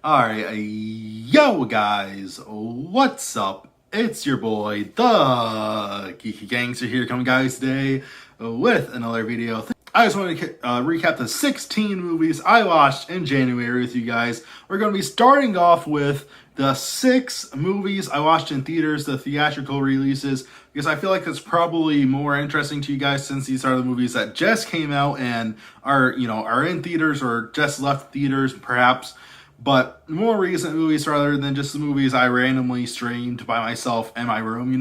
Alright, yo guys, what's up? It's your boy, the Geeky Gangster here, coming guys today with another video. I just want to recap the 16 movies I watched in January with you guys. We're going to be starting off with the 6 movies I watched in theaters, the theatrical releases, because I feel like it's probably more interesting to you guys since these are the movies that just came out and are in theaters or just left theaters perhaps. But more recent movies rather than just the movies I randomly streamed by myself in my room.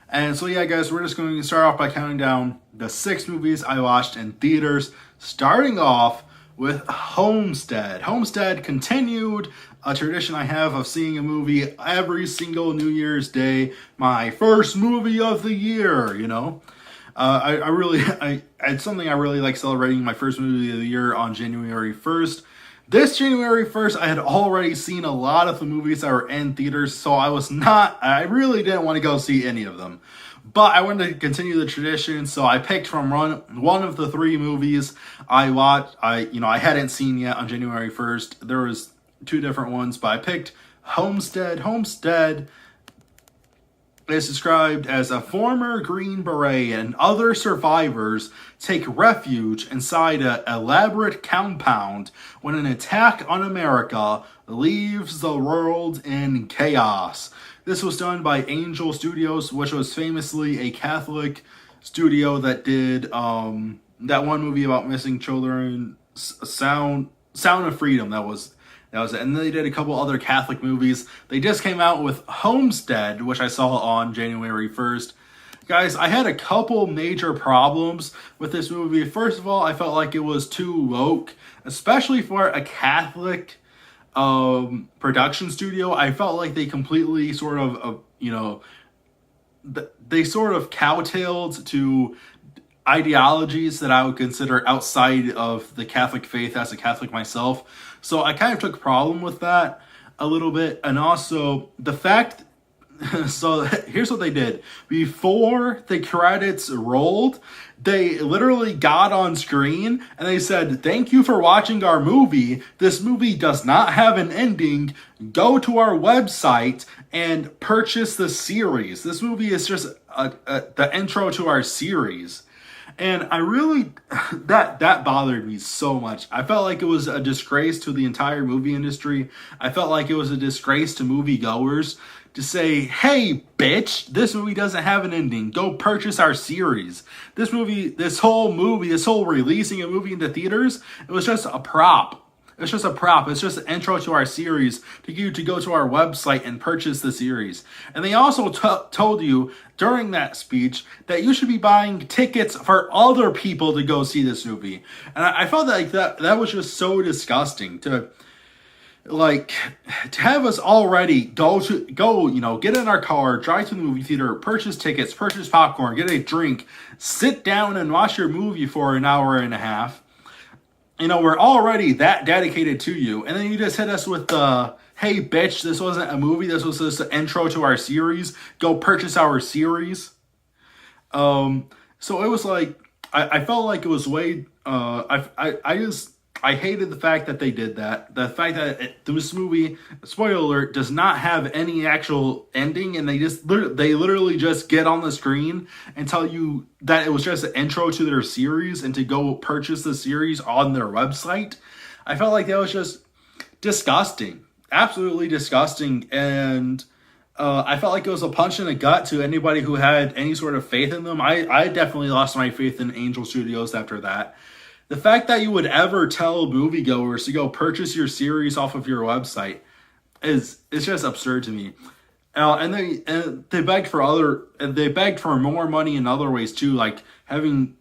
And so yeah, guys, we're just going to start off by counting down the 6 movies I watched in theaters, starting off with Homestead. Homestead continued a tradition I have of seeing a movie every single New Year's Day, my first movie of the year. It's something I really like celebrating my first movie of the year on January 1st. This January 1st, I had already seen a lot of the movies that were in theaters, so I really didn't want to go see any of them. But I wanted to continue the tradition, so I picked from one of the 3 movies I watched. I hadn't seen yet on January 1st. There was 2 different ones, but I picked Homestead. Homestead is described as a former Green Beret and other survivors take refuge inside an elaborate compound when an attack on America leaves the world in chaos. This was done by Angel Studios, which was famously a Catholic studio that did that one movie about missing children, Sound of Freedom. That was it. And then they did a couple other Catholic movies. They just came out with Homestead, which I saw on January 1st. Guys, I had a couple major problems with this movie. First of all, I felt like it was too woke, especially for a Catholic production studio. I felt like they completely they sort of cowtailed to ideologies that I would consider outside of the Catholic faith as a Catholic myself. So I kind of took a problem with that a little bit. And also the fact, so here's what they did. Before the credits rolled, they literally got on screen and they said, "Thank you for watching our movie. This movie does not have an ending. Go to our website and purchase the series. This movie is just the intro to our series." And I really, that bothered me so much. I felt like it was a disgrace to the entire movie industry. I felt like it was a disgrace to moviegoers to say, "Hey, bitch, this movie doesn't have an ending. Go purchase our series." This whole releasing a movie into theaters, it was just a prop. It's just a prop. It's just an intro to our series to you to go to our website and purchase the series. And they also told you during that speech that you should be buying tickets for other people to go see this movie. And I felt like that was just so disgusting to have us already go, get in our car, drive to the movie theater, purchase tickets, purchase popcorn, get a drink, sit down and watch your movie for an hour and a half. We're already that dedicated to you. And then you just hit us with the, "Hey, bitch, this wasn't a movie. This was just an intro to our series. Go purchase our series." So it was like, I felt like it was way, I hated the fact that they did that. The fact that this movie, spoiler alert, does not have any actual ending, and they literally just get on the screen and tell you that it was just an intro to their series and to go purchase the series on their website. I felt like that was just disgusting, absolutely disgusting, and I felt like it was a punch in the gut to anybody who had any sort of faith in them. I definitely lost my faith in Angel Studios after that. The fact that you would ever tell moviegoers to go purchase your series off of your website it's just absurd to me. And they begged for more money in other ways too, like having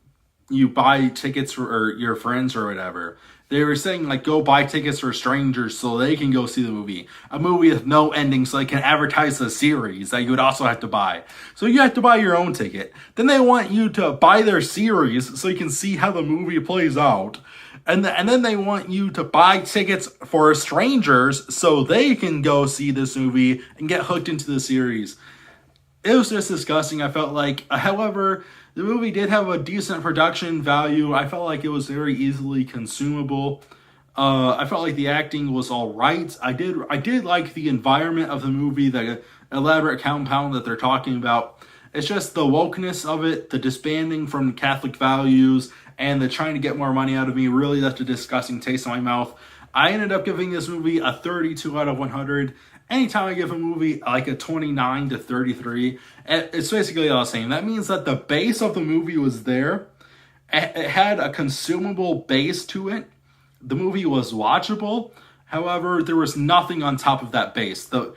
you buy tickets for your friends or whatever. They were saying, go buy tickets for strangers so they can go see the movie. A movie with no ending so they can advertise the series that you would also have to buy. So you have to buy your own ticket. Then they want you to buy their series so you can see how the movie plays out. And then they want you to buy tickets for strangers so they can go see this movie and get hooked into the series. It was just disgusting, I felt like. However, the movie did have a decent production value. I felt like it was very easily consumable. I felt like the acting was all right. I did like the environment of the movie, the elaborate compound that they're talking about. It's just the wokeness of it, the disbanding from Catholic values, and the trying to get more money out of me really left a disgusting taste in my mouth. I ended up giving this movie a 32 out of 100. Anytime I give a movie like a 29 to 33, it's basically all the same. That means that the base of the movie was there. It had a consumable base to it. The movie was watchable. However, there was nothing on top of that base. The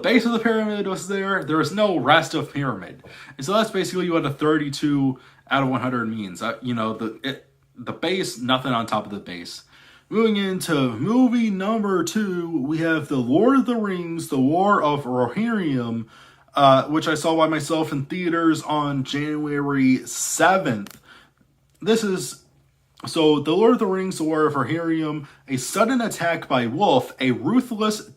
base of the pyramid was there. There was no rest of pyramid, and so that's basically what a 32 out of 100 means. The base, nothing on top of the base. Moving into movie number 2, we have The Lord of the Rings: The War of Rohirrim, which I saw by myself in theaters on January 7th. This is So, The Lord of the Rings: The War of Rohirrim, a sudden attack by Wolf, a ruthless,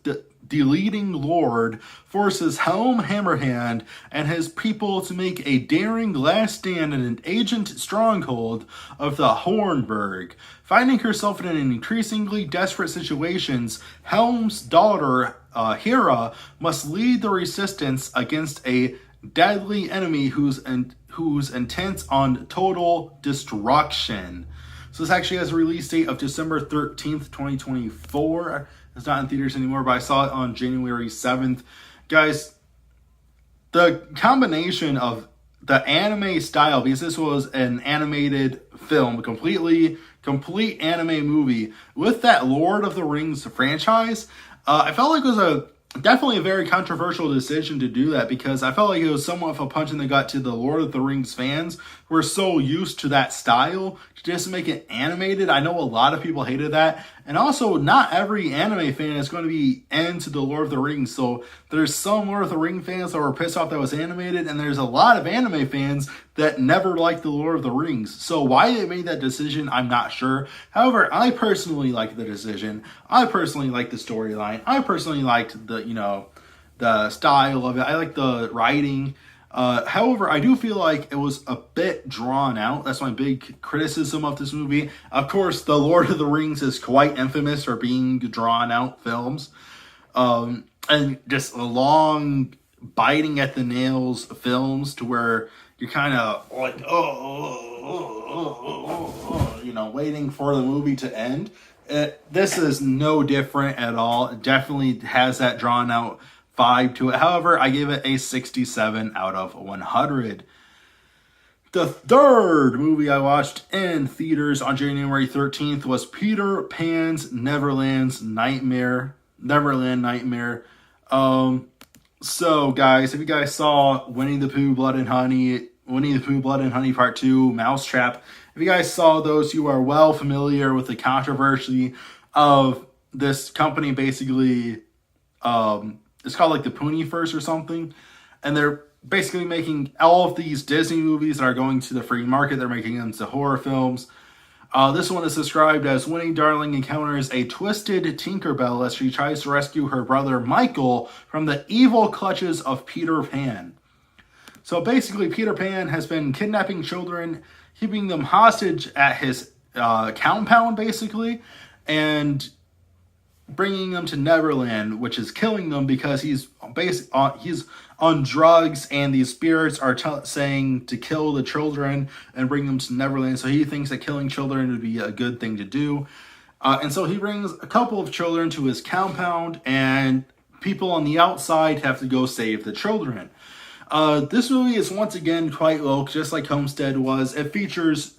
deleting lord, forces Helm Hammerhand and his people to make a daring last stand in an ancient stronghold of the Hornburg. Finding herself in an increasingly desperate situations, Helm's daughter, Hera, must lead the resistance against a deadly enemy who's intent on total destruction. So this actually has a release date of December 13th, 2024. It's not in theaters anymore, but I saw it on January 7th. Guys, the combination of the anime style, because this was an animated film, a complete anime movie, with that Lord of the Rings franchise, I felt like it was definitely a very controversial decision to do that, because I felt like it was somewhat of a punch in the gut to the Lord of the Rings fans who are so used to that style to just make it animated. I know a lot of people hated that, and also not every anime fan is going to be into the Lord of the Rings. So there's some Lord of the Rings fans that were pissed off that was animated, and there's a lot of anime fans that never liked the Lord of the Rings. So why they made that decision, I'm not sure. However, I personally liked the decision. I personally liked the storyline. I personally liked the style of it. I like the writing. However, I do feel like it was a bit drawn out. That's my big criticism of this movie. Of course, The Lord of the Rings is quite infamous for being drawn out films. And just long, biting at the nails films to where you're kind of like, waiting for the movie to end. This is no different at all. It definitely has that drawn out vibe to it. However, I give it a 67 out of 100. The third movie I watched in theaters on January 13th was Peter Pan's Neverland Nightmare. So guys, if you guys saw Winnie the Pooh, Blood and Honey Part 2, Mousetrap, if you guys saw those, you are well familiar with the controversy of this company. Basically, it's called like the Puniverse or something, and they're basically making all of these Disney movies that are going to the free market. They're making them into horror films. This one is described as Winnie Darling encounters a twisted Tinkerbell as she tries to rescue her brother Michael from the evil clutches of Peter Pan. So basically, Peter Pan has been kidnapping children, keeping them hostage at his compound, basically, and bringing them to Neverland, which is killing them because he's on drugs, and these spirits are saying to kill the children and bring them to Neverland. So he thinks that killing children would be a good thing to do. And so he brings a couple of children to his compound, and people on the outside have to go save the children. This movie is once again quite woke, just like Homestead was. It features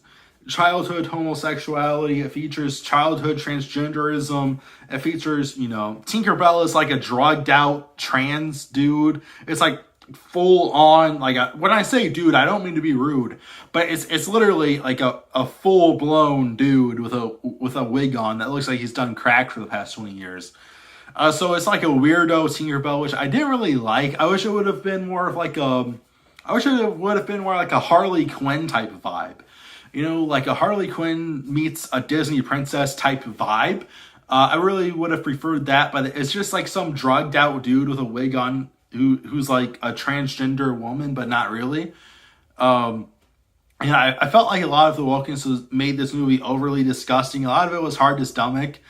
childhood homosexuality. It features childhood transgenderism. It features, Tinkerbell is like a drugged out trans dude. It's like full on, when I say dude, I don't mean to be rude, but it's literally like a full blown dude with a wig on that looks like he's done crack for the past 20 years. So it's like a weirdo Tinkerbell, which I didn't really like. I wish it would have been more of like a Harley Quinn type of vibe. Like a Harley Quinn meets a Disney princess type vibe. I really would have preferred that, but it's just like some drugged out dude with a wig on who's like a transgender woman, but not really. And I felt like a lot of the wokeness made this movie overly disgusting. A lot of it was hard to stomach.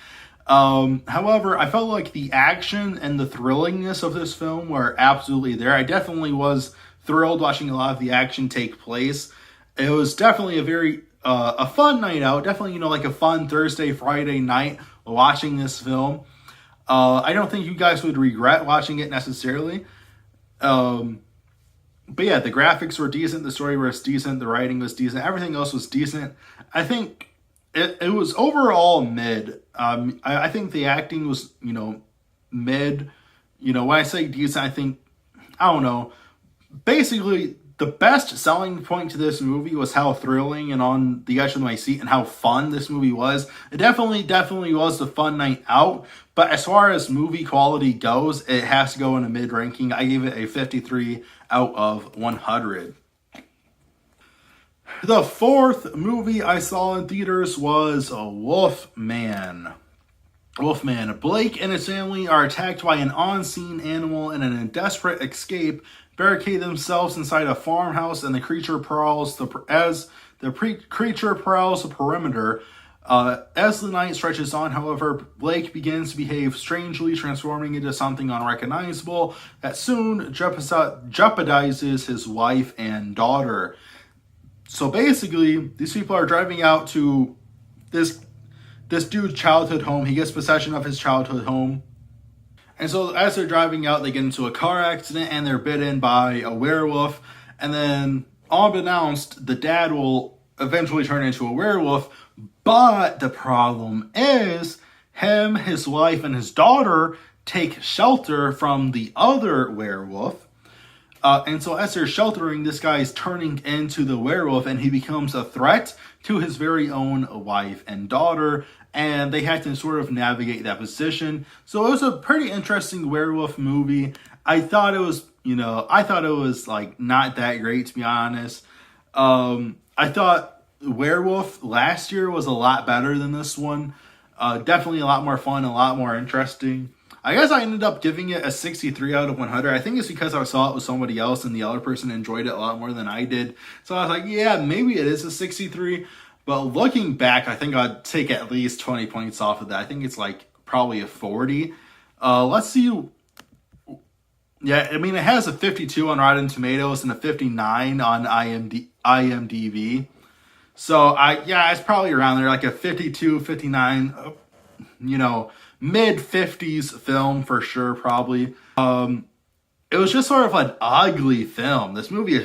However, I felt like the action and the thrillingness of this film were absolutely there. I definitely was thrilled watching a lot of the action take place. It was definitely a fun night out. Definitely, like a fun Thursday, Friday night watching this film. I don't think you guys would regret watching it necessarily. But yeah, the graphics were decent, the story was decent, the writing was decent, everything else was decent. I think it was overall mid. I think the acting was, mid. When I say decent, I think, I don't know. Basically, the best selling point to this movie was how thrilling and on the edge of my seat and how fun this movie was. It definitely was a fun night out. But as far as movie quality goes, it has to go in a mid ranking. I gave it a 53 out of 100. The fourth movie I saw in theaters was Wolfman. Wolfman. Blake and his family are attacked by an on-scene animal and in a desperate escape, barricade themselves inside a farmhouse and the creature prowls the perimeter. As the night stretches on, however, Blake begins to behave strangely, transforming into something unrecognizable that soon jeopardizes his wife and daughter. So basically, these people are driving out to this dude's childhood home. He gets possession of his childhood home. And so as they're driving out, they get into a car accident and they're bitten by a werewolf. And then, unbeknownst, the dad will eventually turn into a werewolf. But the problem is, him, his wife, and his daughter take shelter from the other werewolf. And so as they're sheltering, this guy is turning into the werewolf and he becomes a threat to his very own wife and daughter. And they had to sort of navigate that position. So it was a pretty interesting werewolf movie. I thought it was, like not that great, to be honest. I thought Werewolf last year was a lot better than this one. Definitely a lot more fun, a lot more interesting. I guess I ended up giving it a 63 out of 100. I think it's because I saw it with somebody else and the other person enjoyed it a lot more than I did. So I was like, yeah, maybe it is a 63. But looking back, I think I'd take at least 20 points off of that. I think it's like probably a 40. Let's see. Yeah, I mean, it has a 52 on Rotten Tomatoes and a 59 on IMDb. So, it's probably around there, like a 52, 59, mid-50s film for sure, probably. It was just sort of an ugly film. This movie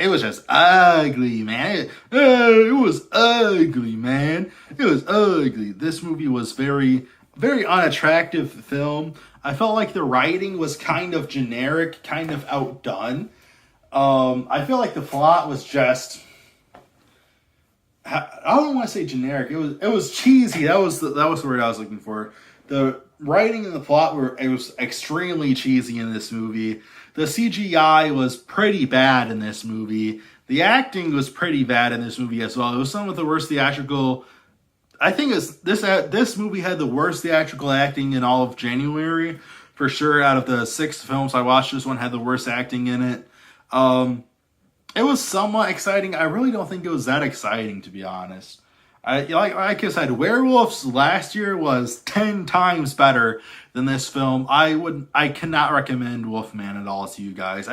was just ugly, man. It was ugly, man. It was ugly. This movie was very, very unattractive film. I felt like the writing was kind of generic, kind of outdone. I feel like the plot was just, I don't want to say generic. It was cheesy. That was the word I was looking for. The writing and the plot it was extremely cheesy in this movie. The CGI was pretty bad in this movie. The acting was pretty bad in this movie as well. It was some of the worst theatrical. I think this movie had the worst theatrical acting in all of January for sure. Out of the 6 films I watched, this one had the worst acting in it. It was somewhat exciting. I really don't think it was that exciting, to be honest. Like I said, Werewolves last year was 10 times better than this film. I cannot recommend Wolfman at all to you guys.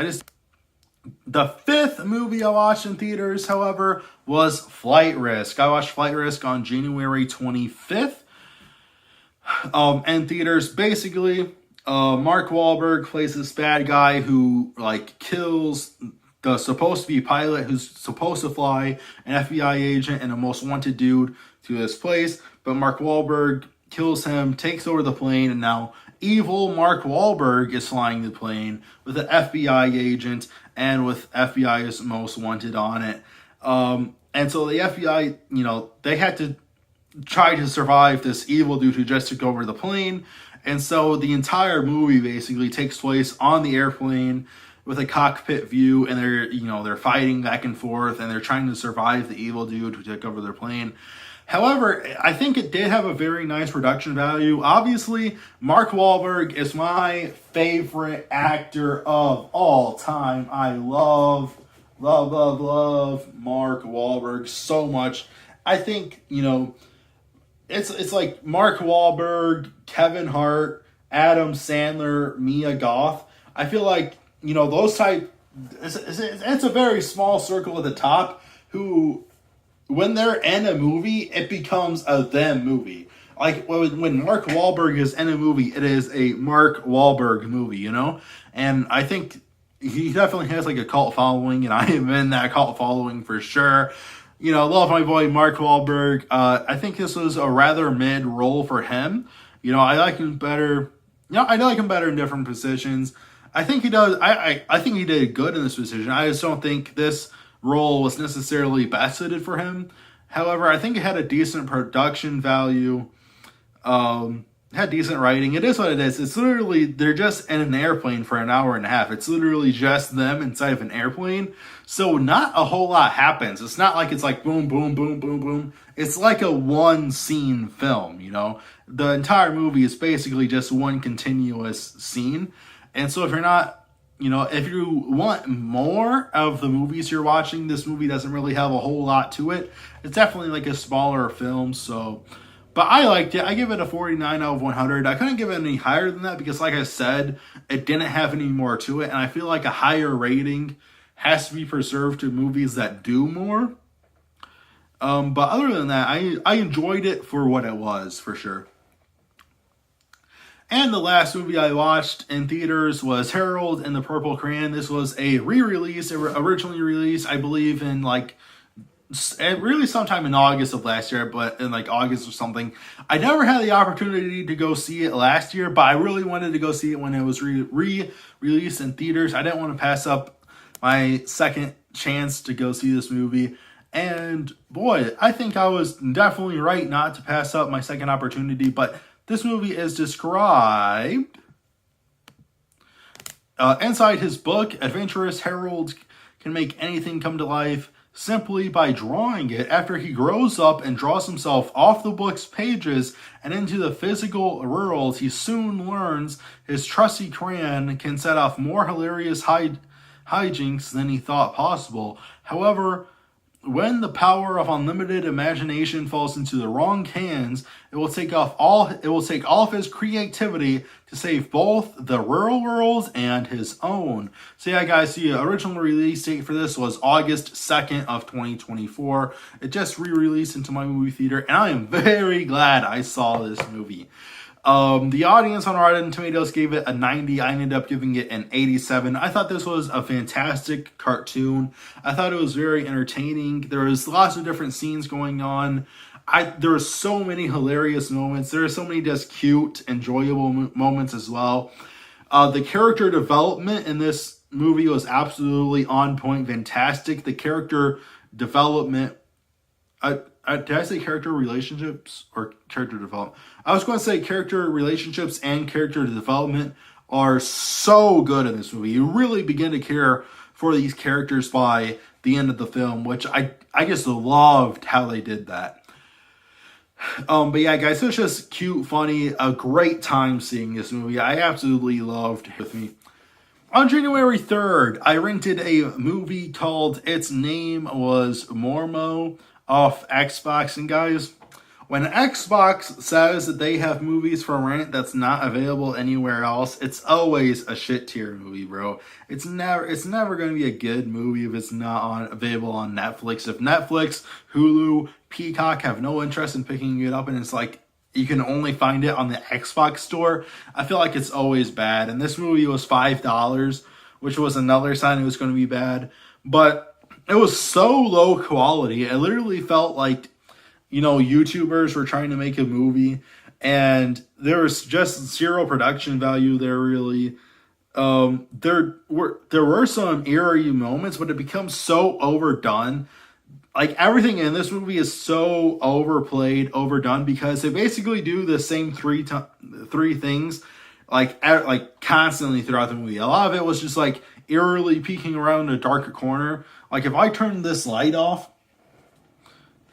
The 5th movie I watched in theaters, however, was Flight Risk. I watched Flight Risk on January 25th. In theaters, basically, Mark Wahlberg plays this bad guy who kills the supposed to be pilot who's supposed to fly an FBI agent and a most wanted dude to this place. But Mark Wahlberg kills him, takes over the plane, and now evil Mark Wahlberg is flying the plane with an FBI agent and with FBI's most wanted on it. And so the FBI, they had to try to survive this evil dude who just took over the plane. And so the entire movie basically takes place on the airplane with a cockpit view, and they're fighting back and forth, and they're trying to survive the evil dude who took over their plane. However, I think it did have a very nice production value. Obviously, Mark Wahlberg is my favorite actor of all time. I love Mark Wahlberg so much. I think, it's like Mark Wahlberg, Kevin Hart, Adam Sandler, Mia Goth. I feel like, you know, those type. It's a very small circle at the top who, when they're in a movie, it becomes a them movie. Like when Mark Wahlberg is in a movie, it is a Mark Wahlberg movie, you know? And I think he definitely has like a cult following, and I am in that cult following for sure. You know, love my boy Mark Wahlberg. I think this was a rather mid role for him. You know, I like him better. You know, I like him better in different positions. I think he does. I think he did good in this position. I just don't think this role was necessarily best suited for him. However, I think it had a decent production value. Had decent writing. It is what it is. It's literally, they're just in an airplane for an hour and a half. It's literally just them inside of an airplane. So not a whole lot happens. It's not like it's like boom, boom, boom, boom, boom. It's like a one scene film, you know? The entire movie is basically just one continuous scene. And so if you're not, you know, if you want more of the movies you're watching, this movie doesn't really have a whole lot to it. It's definitely like a smaller film, so... But I liked it. I give it a 49 out of 100. I couldn't give it any higher than that because, like I said, it didn't have any more to it. And I feel like a higher rating has to be preserved to movies that do more. But other than that, I enjoyed it for what it was, for sure. And the last movie I watched in theaters was Harold and the Purple Crayon. This was a re-release. Originally released, I believe, in like... really sometime in August of last year, but in like August or something. I never had the opportunity to go see it last year, but I really wanted to go see it when it was re-released in theaters. I didn't want to pass up my second chance to go see this movie. And boy, I think I was definitely right not to pass up my second opportunity, but this movie is described inside his book. Adventurous Harold can make anything come to life simply by drawing it. After he grows up and draws himself off the book's pages and into the physical world, he soon learns his trusty crayon can set off more hilarious hijinks than he thought possible. However, when the power of unlimited imagination falls into the wrong hands, it will take all of his creativity to save both the real world and his own. So yeah, guys, the original release date for this was August 2nd of 2024. It just re-released into my movie theater, and I am very glad I saw this movie. The audience on Rotten Tomatoes gave it a 90. I ended up giving it an 87. I thought this was a fantastic cartoon. I thought it was very entertaining. There was lots of different scenes going on. There were so many hilarious moments. There are so many just cute, enjoyable moments as well. The character development in this movie was absolutely on point, fantastic. The character development... did I say character relationships or character development? I was going to say character relationships and character development are so good in this movie. You really begin to care for these characters by the end of the film, which I just loved how they did that. But yeah, guys, it was just cute, funny, a great time seeing this movie. I absolutely loved it with me. On January 3rd, I rented a movie called Its Name Was Mormo off Xbox. And guys, when Xbox says that they have movies for rent that's not available anywhere else, it's always a shit tier movie, bro. It's never going to be a good movie if it's not available on Netflix. If Netflix, Hulu, Peacock have no interest in picking it up, and it's like you can only find it on the Xbox store, I feel like it's always bad. And this movie was $5, which was another sign it was going to be bad. But it was so low quality. It literally felt like, you know, YouTubers were trying to make a movie and there was just zero production value there, really. There were some eerie moments, but it becomes so overdone. Like, everything in this movie is so overplayed, overdone, because they basically do the same three things, like constantly throughout the movie. A lot of it was just like eerily peeking around a darker corner. Like, if I turn this light off,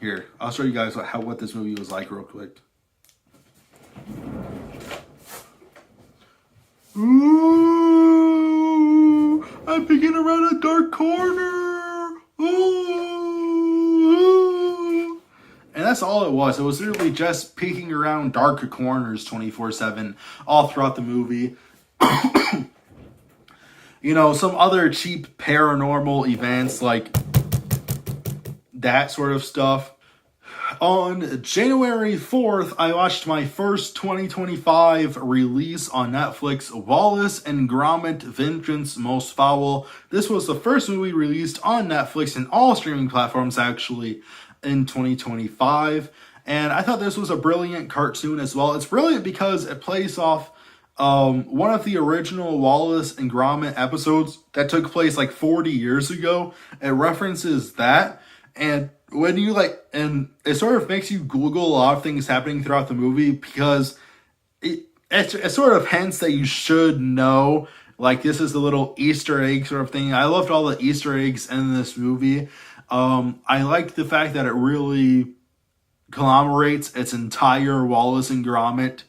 here, I'll show you guys what this movie was like real quick. Ooh, I'm peeking around a dark corner. Ooh. And that's all it was. It was literally just peeking around dark corners 24/7 all throughout the movie. You know, some other cheap paranormal events like that sort of stuff. On January 4th, I watched my first 2025 release on Netflix, Wallace and Gromit: Vengeance Most Foul. This was the first movie released on Netflix and all streaming platforms actually in 2025. And I thought this was a brilliant cartoon as well. It's brilliant because it plays off one of the original Wallace and Gromit episodes that took place like 40 years ago. It references that. And when you and it sort of makes you Google a lot of things happening throughout the movie because it's sort of hints that you should know. Like, this is the little Easter egg sort of thing. I loved all the Easter eggs in this movie. I liked the fact that it really conglomerates its entire Wallace and Gromit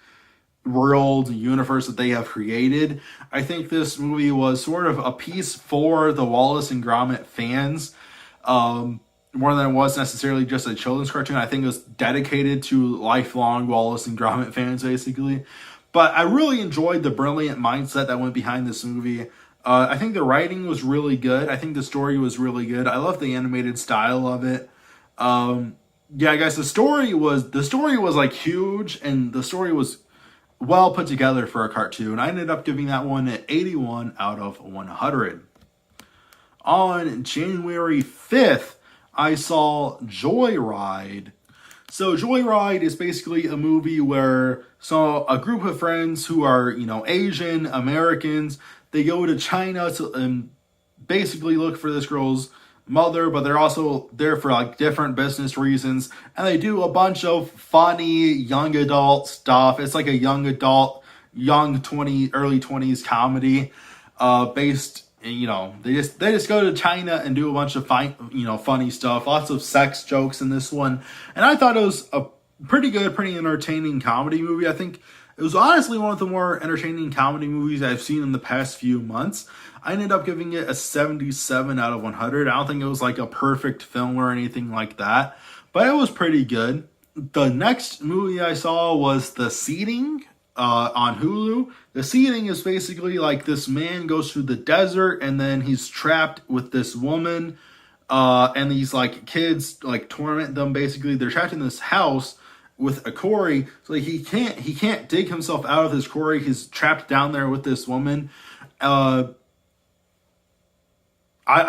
world universe that they have created. I think this movie was sort of a piece for the Wallace and Gromit fans. More than it was necessarily just a children's cartoon. I think it was dedicated to lifelong Wallace and Gromit fans, basically. But I really enjoyed the brilliant mindset that went behind this movie. I think the writing was really good. I think the story was really good. I love the animated style of it. Yeah, guys, the story was like huge, and the story was well put together for a cartoon. I ended up giving that one an 81 out of 100. On January 5th, I saw Joyride. So Joyride is basically a movie where a group of friends who are, Asian Americans, they go to China to basically look for this girl's mother, but they're also there for like different business reasons, and they do a bunch of funny young adult stuff. It's like a young adult, early 20s comedy, based. They just go to China and do a bunch of funny stuff. Lots of sex jokes in this one, and I thought it was a pretty good, pretty entertaining comedy movie. I think it was honestly one of the more entertaining comedy movies I've seen in the past few months. I ended up giving it a 77 out of 100. I don't think it was like a perfect film or anything like that, but it was pretty good. The next movie I saw was The Seeding on Hulu. The Seeding is basically like this man goes through the desert and then he's trapped with this woman, and these like kids like torment them. Basically, they're trapped in this house with a quarry, so like, he can't dig himself out of his quarry. He's trapped down there with this woman. I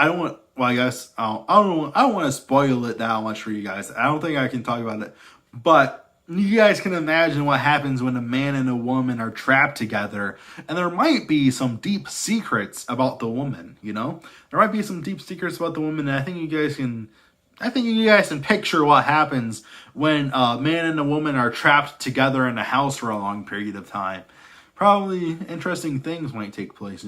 don't want. Well, I guess I don't want to spoil it that much for you guys. I don't think I can talk about it, but you guys can imagine what happens when a man and a woman are trapped together, and there might be some deep secrets about the woman. There might be some deep secrets about the woman, and I think you guys can picture what happens when a man and a woman are trapped together in a house for a long period of time. Probably interesting things might take place.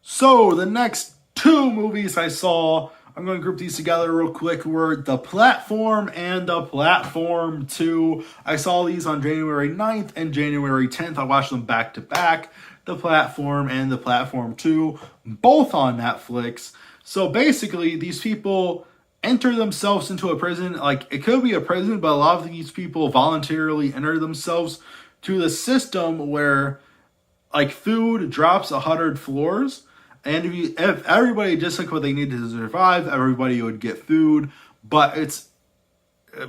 So the next two movies I saw, I'm going to group these together real quick, were The Platform and The Platform 2. I saw these on January 9th and January 10th. I watched them back to back. The Platform and The Platform 2, both on Netflix. So basically, these people enter themselves into a prison. Like, it could be a prison, but a lot of these people voluntarily enter themselves to the system where, like, food drops 100 floors. And if everybody just took what they needed to survive, everybody would get food. But it's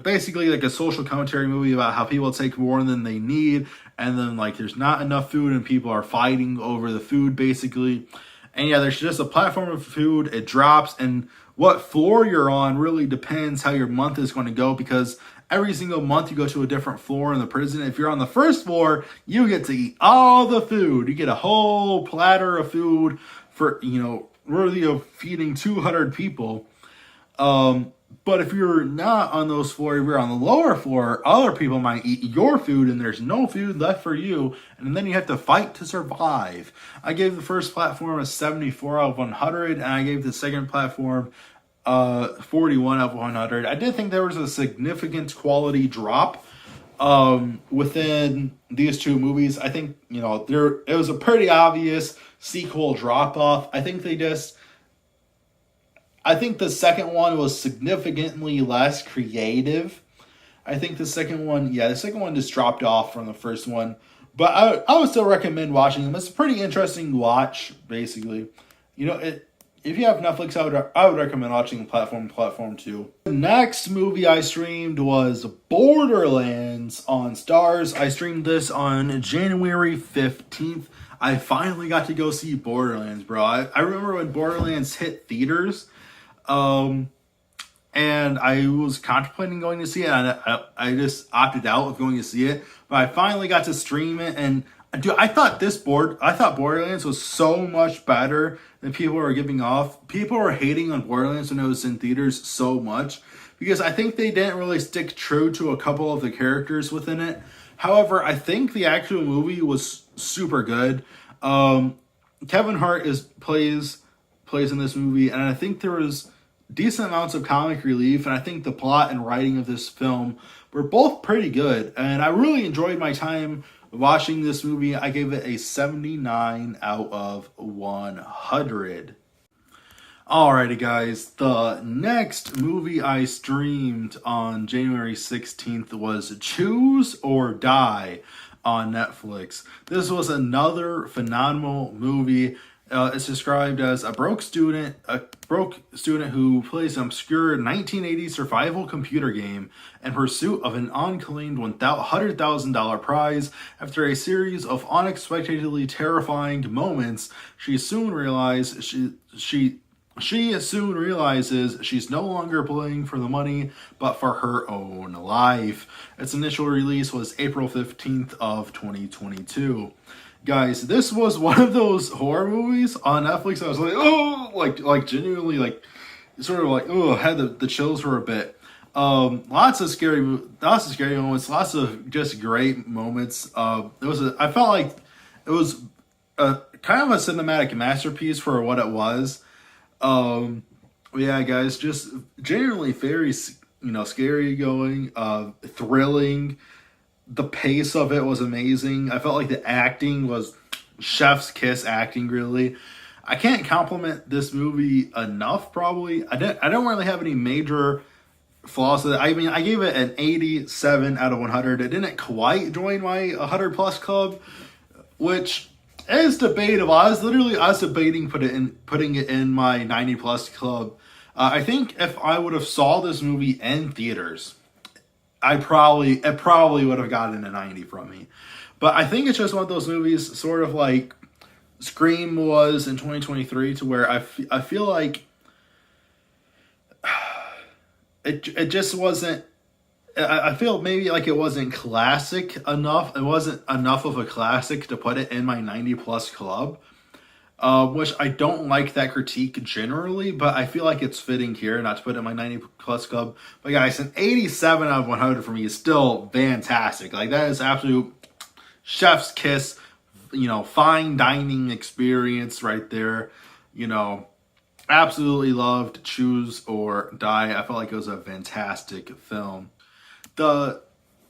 basically like a social commentary movie about how people take more than they need. And then, like, there's not enough food and people are fighting over the food, basically. And yeah, there's just a platform of food. It drops. And what floor you're on really depends how your month is going to go, because every single month you go to a different floor in the prison. If you're on the first floor, you get to eat all the food. You get a whole platter of food for, worthy of feeding 200 people. But if you're not on those floors, if you're on the lower floor, other people might eat your food and there's no food left for you. And then you have to fight to survive. I gave the first platform a 74 out of 100. And I gave the second platform 41 out of 100. I did think there was a significant quality drop within these two movies. I think, it was a pretty obvious sequel drop off. I think they just, I think the second one was significantly less creative. I think the second one, yeah, the second one just dropped off from the first one. But I would still recommend watching them. It's a pretty interesting watch, basically. You know, if you have Netflix, I would recommend watching Platform 2. The next movie I streamed was Borderlands on Stars. I streamed this on January 15th. I finally got to go see Borderlands, bro. I remember when Borderlands hit theaters. And I was contemplating going to see it, and I just opted out of going to see it. But I finally got to stream it, and dude, I thought Borderlands was so much better than people were giving off. People were hating on Borderlands when it was in theaters so much because I think they didn't really stick true to a couple of the characters within it. However, I think the actual movie was super good. Kevin Hart plays in this movie, and I think there was decent amounts of comic relief, and I think the plot and writing of this film were both pretty good, and I really enjoyed my time watching this movie. I gave it a 79 out of 100. Alrighty guys, the next movie I streamed on January 16th was Choose or Die on Netflix. This was another phenomenal movie. It's described as a broke student who plays an obscure 1980s survival computer game in pursuit of an unclaimed $100,000 prize. After a series of unexpectedly terrifying moments, she soon realizes she's no longer playing for the money, but for her own life. Its initial release was April 15th of 2022. Guys, this was one of those horror movies on Netflix. I was like, oh, like genuinely, like, sort of like, oh, I had the chills for a bit. Lots of scary moments, lots of just great moments. I felt like it was a kind of a cinematic masterpiece for what it was. Yeah, guys, just genuinely very, scary going, thrilling. The pace of it was amazing. I felt like the acting was chef's kiss acting, really. I can't compliment this movie enough, probably. I don't really have any major flaws with it. I mean, I gave it an 87 out of 100. It didn't quite join my 100 plus club, which is debatable. I was debating putting it in my 90 plus club. I think if I would have saw this movie in theaters, it probably would have gotten a 90 from me. But I think it's just one of those movies, sort of like Scream was in 2023, to where I feel like it just wasn't. I feel maybe like it wasn't classic enough. It wasn't enough of a classic to put it in my 90 plus club. Which I don't like that critique generally, but I feel like it's fitting here not to put it in my 90 plus club. But guys, an 87 out of 100 for me is still fantastic. Like, that is absolute chef's kiss, fine dining experience right there. Absolutely loved Choose or Die. I felt like it was a fantastic film. The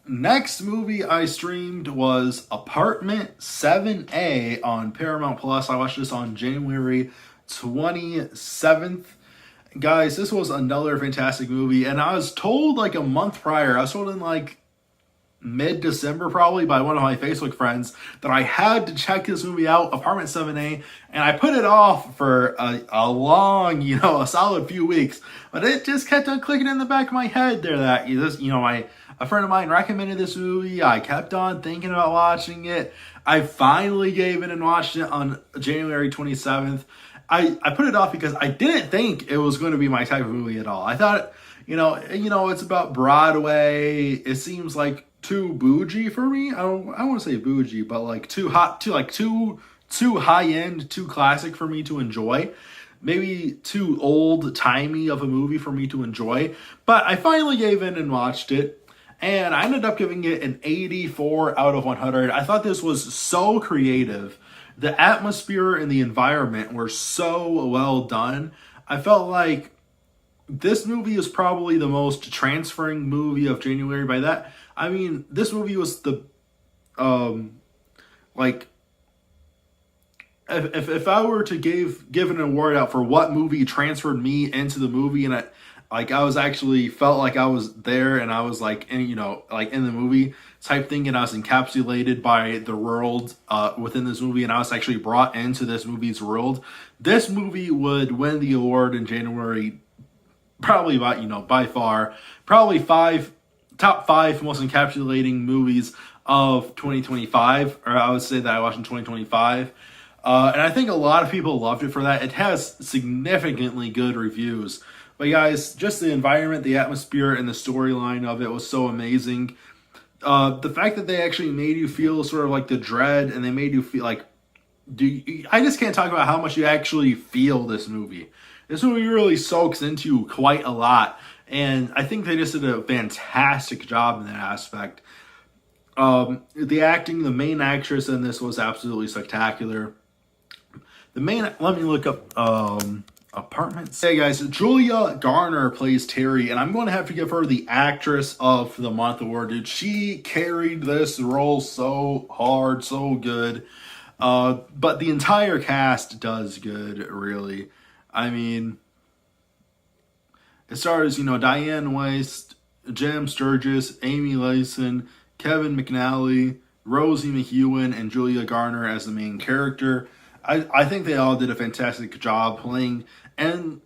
next movie I streamed was Apartment 7A on Paramount Plus. I watched this on January 27th. Guys, this was another fantastic movie, and I was told like a month prior, I was told in like mid-December probably by one of my Facebook friends that I had to check this movie out, Apartment 7A, and I put it off for a long, a solid few weeks, but it just kept on clicking in the back of my head there that a friend of mine recommended this movie. I kept on thinking about watching it. I finally gave in and watched it on January 27th. I put it off because I didn't think it was going to be my type of movie at all. I thought, it's about Broadway. It seems like too bougie for me. I don't want to say bougie, but like too high end, too classic for me to enjoy. Maybe too old timey of a movie for me to enjoy. But I finally gave in and watched it. And I ended up giving it an 84 out of 100. I thought this was so creative. The atmosphere and the environment were so well done. I felt like this movie is probably the most transferring movie of January. By that, I mean, this movie was if I were to give an award out for what movie transferred me into the movie, and I was actually felt like I was there, and I was like in, like in the movie type thing, and I was encapsulated by the world within this movie, and I was actually brought into this movie's world. This movie would win the award in January, probably by far, probably top five most encapsulating movies of 2025, or I would say that I watched in 2025. And I think a lot of people loved it for that. It has significantly good reviews. But guys, just the environment, the atmosphere, and the storyline of it was so amazing. The fact that they actually made you feel sort of like the dread, and they made you feel like, I just can't talk about how much you actually feel this movie. This movie really soaks into you quite a lot. And I think they just did a fantastic job in that aspect. The acting, the main actress in this was absolutely spectacular. Let me look up apartments. Hey guys, Julia Garner plays Terry, and I'm going to have to give her the Actress of the Month award, dude. She carried this role so hard, so good. But the entire cast does good, really. I mean, it stars, Diane Weiss, Jim Sturgis, Amy Lyson, Kevin McNally, Rosie McEwen, and Julia Garner as the main character. I think they all did a fantastic job playing and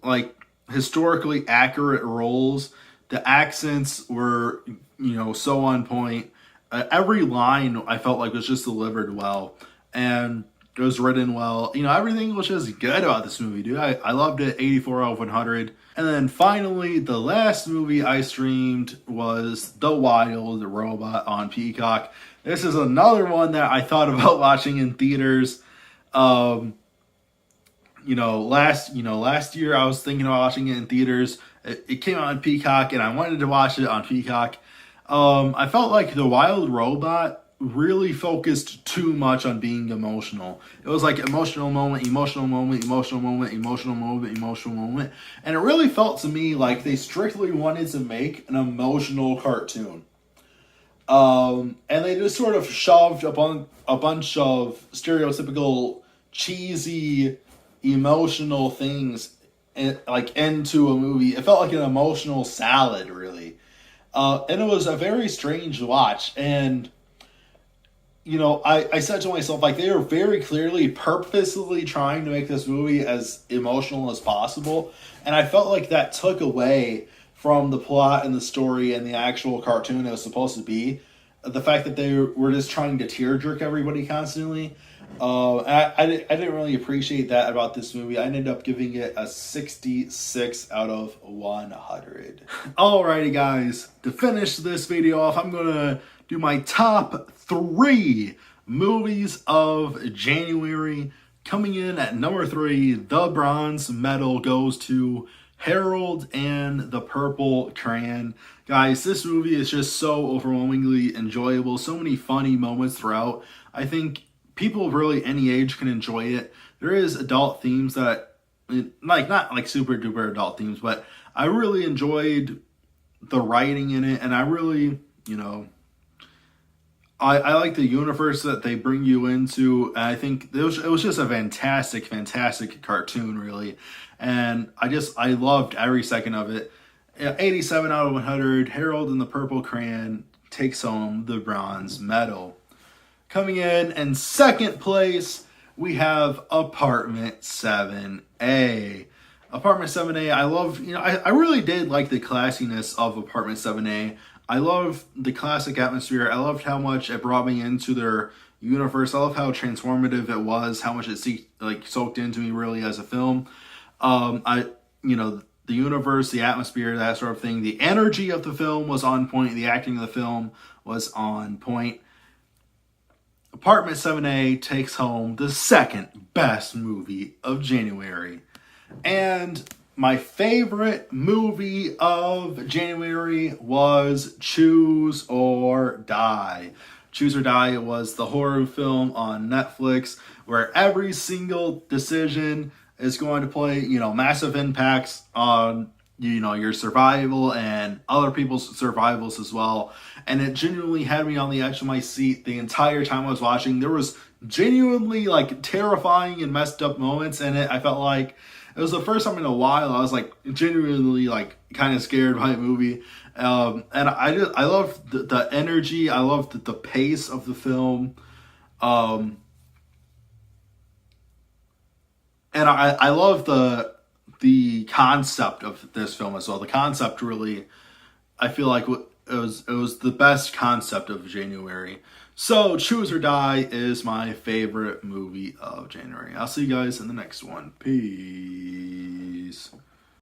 historically accurate roles. The accents were, so on point. Every line I felt like was just delivered well, and it was written well. Everything was just good about this movie, dude. I loved it. 84 out of 100. And then finally, the last movie I streamed was The Wild Robot on Peacock. This is another one that I thought about watching in theaters. Last year I was thinking about watching it in theaters. It came out on Peacock, and I wanted to watch it on Peacock. I felt like The Wild Robot really focused too much on being emotional. It was like emotional moment, emotional moment, emotional moment, emotional moment, emotional moment. And it really felt to me like they strictly wanted to make an emotional cartoon. And they just sort of shoved a bunch of stereotypical cheesy emotional things into a movie. It felt like an emotional salad, really. And it was a very strange watch. And I said to myself, they are very clearly purposely trying to make this movie as emotional as possible. And I felt like that took away from the plot and the story and the actual cartoon it was supposed to be. The fact that they were just trying to tear jerk everybody constantly. I didn't really appreciate that about this movie. I ended up giving it a 66 out of 100. Alrighty guys, to finish this video off, I'm going to do my top 3 movies of January. Coming in at number 3, the bronze medal goes to Harold and the Purple Crayon. Guys, this movie is just so overwhelmingly enjoyable. So many funny moments throughout. I think people of really any age can enjoy it. There is adult themes that, not super duper adult themes, but I really enjoyed the writing in it, and I really, I like the universe that they bring you into. And I think it was just a fantastic cartoon, really. And I loved every second of it. 87 out of 100. Harold and the Purple Crayon takes home the bronze medal. Coming in second place, we have Apartment 7A. Apartment 7A, I love, I really did like the classiness of Apartment 7A. I love the classic atmosphere. I loved how much it brought me into their universe. I love how transformative it was, how much it soaked into me really as a film. The universe, the atmosphere, that sort of thing. The energy of the film was on point. The acting of the film was on point. Apartment 7A takes home the second best movie of January. And my favorite movie of January was Choose or Die. Choose or Die was the horror film on Netflix where every single decision is going to play, massive impacts on your survival and other people's survivals as well. And it genuinely had me on the edge of my seat the entire time I was watching. There was genuinely like terrifying and messed up moments in it. I felt like it was the first time in a while I was like genuinely like kind of scared by a movie. And I love the energy. I love the pace of the film. And I love the concept of this film as well. The concept really, I feel like it was the best concept of January. So Choose or Die is my favorite movie of January. I'll see you guys in the next one. Peace.